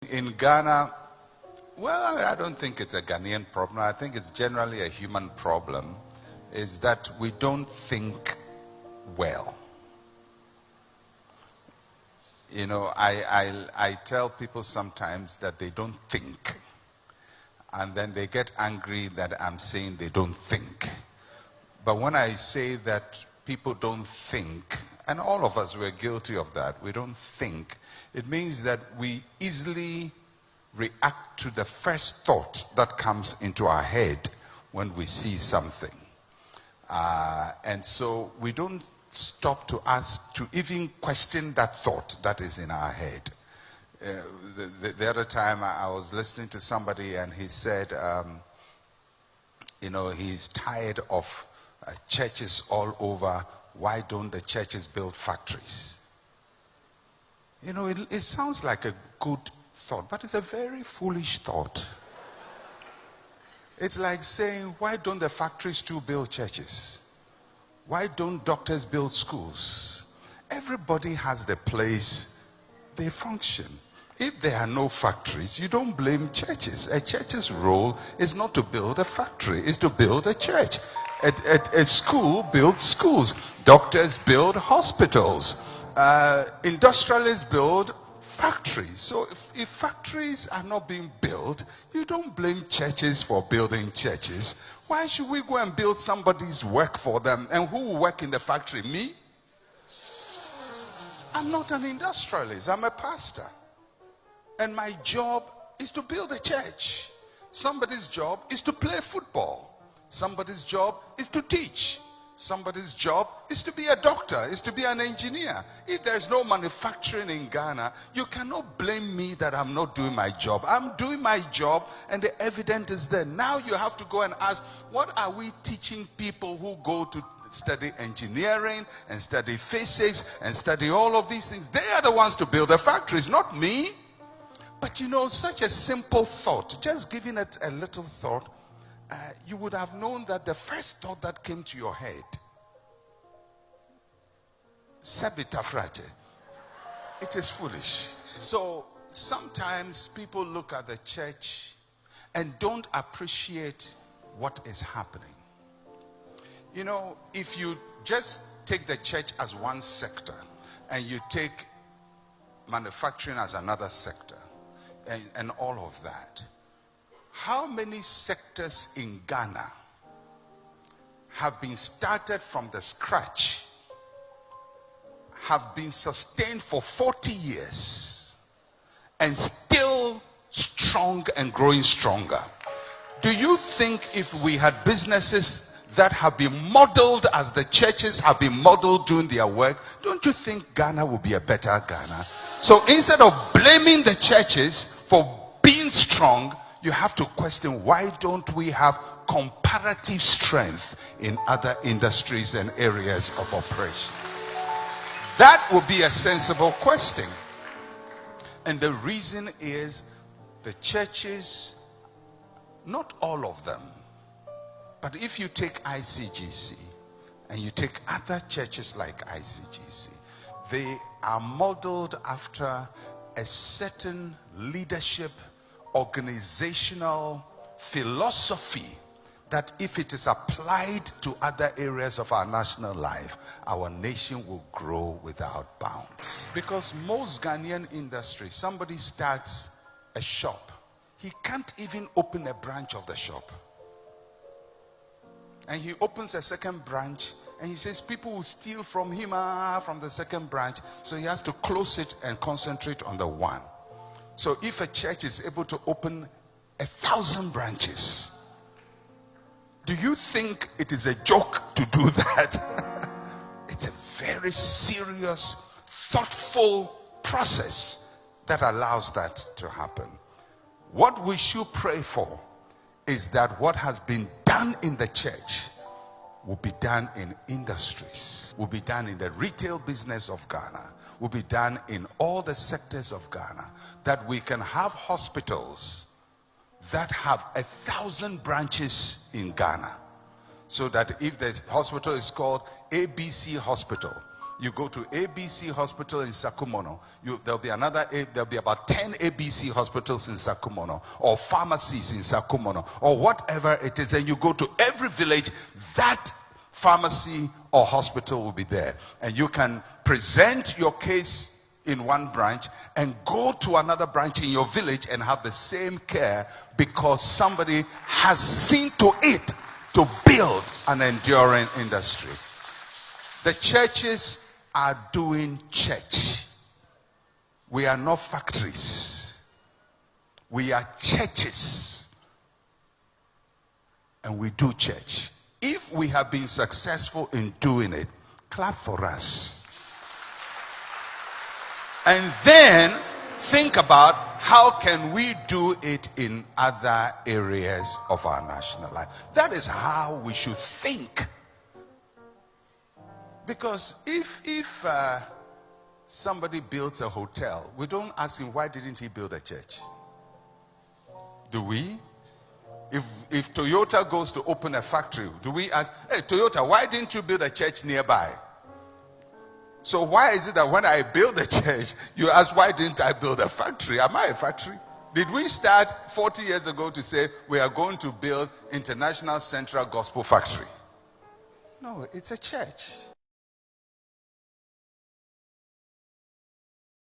In Ghana, well, I don't think it's a Ghanaian problem. I think it's generally a human problem, is that we don't think well. You know, I tell people sometimes that they don't think, and then they get angry that I'm saying they don't think. But when I say that people don't think, and all of us were guilty of that, we don't think, it means that we easily react to the first thought that comes into our head when we see something. And so we don't stop to ask, to even question that thought that is in our head. The other time I was listening to somebody and he said, you know, he's tired of churches all over. Why don't the churches build factories? You know, it sounds like a good thought, but it's a very foolish thought. It's like saying, why don't the factories too build churches? Why don't doctors build schools? Everybody has the place they function. If there are no factories, you don't blame churches. A church's role is not to build a factory, it's to build a church. A school builds schools. Doctors build hospitals. Industrialists build factories. So if factories are not being built, you don't blame churches for building churches. Why should we go and build somebody's work for them? And who will work in the factory? Me? I'm not an industrialist. I'm a pastor. And my job is to build a church. Somebody's job is to play football. Somebody's job is to teach. Somebody's job is to be a doctor, is to be an engineer. If there's no manufacturing in Ghana, you cannot blame me that I'm not doing my job. I'm doing my job and the evidence is there. Now you have to go and ask, what are we teaching people who go to study engineering and study physics and study all of these things? They are the ones to build the factories, not me. But you know, such a simple thought, just giving it a little thought, you would have known that the first thought that came to your head, Sabita frate, it is foolish. So sometimes people look at the church and don't appreciate what is happening. You know, if you just take the church as one sector and you take manufacturing as another sector and all of that, how many sectors in Ghana have been started from the scratch, have been sustained for 40 years, and still strong and growing stronger? Do you think if we had businesses that have been modeled as the churches have been modeled doing their work, don't you think Ghana would be a better Ghana? So instead of blaming the churches for being strong, you have to question, why don't we have comparative strength in other industries and areas of operation? That would be a sensible question. And the reason is the churches, not all of them, but if you take ICGC and you take other churches like ICGC, they are modeled after a certain leadership, organizational philosophy that if it is applied to other areas of our national life, our nation will grow without bounds. Because most Ghanaian industries, somebody starts a shop, he can't even open a branch of the shop. And he opens a second branch and he says people will steal from him from the second branch, so he has to close it and concentrate on the one. So if a church is able to open 1,000 branches, do you think it is a joke to do that? It's a very serious, thoughtful process that allows that to happen. What we should pray for is that what has been done in the church will be done in industries, will be done in the retail business of Ghana, will be done in all the sectors of Ghana, that we can have hospitals that have 1,000 branches in Ghana, so that if the hospital is called ABC Hospital, You go to ABC Hospital in Sakumono. There'll be about 10 ABC hospitals in Sakumono, or pharmacies in Sakumono, or whatever it is. And you go to every village, that pharmacy or hospital will be there. And you can present your case in one branch and go to another branch in your village and have the same care, because somebody has seen to it to build an enduring industry. The churches are doing church. We are not factories. We are churches. And we do church. If we have been successful in doing it, clap for us. And then think about how can we do it in other areas of our national life. That is how we should think. Because if somebody builds a hotel, we don't ask him, why didn't he build a church? Do we? If Toyota goes to open a factory, do we ask, hey, Toyota, why didn't you build a church nearby? So why is it that when I build a church, you ask, why didn't I build a factory? Am I a factory? Did we start 40 years ago to say we are going to build International Central Gospel Factory? No, it's a church.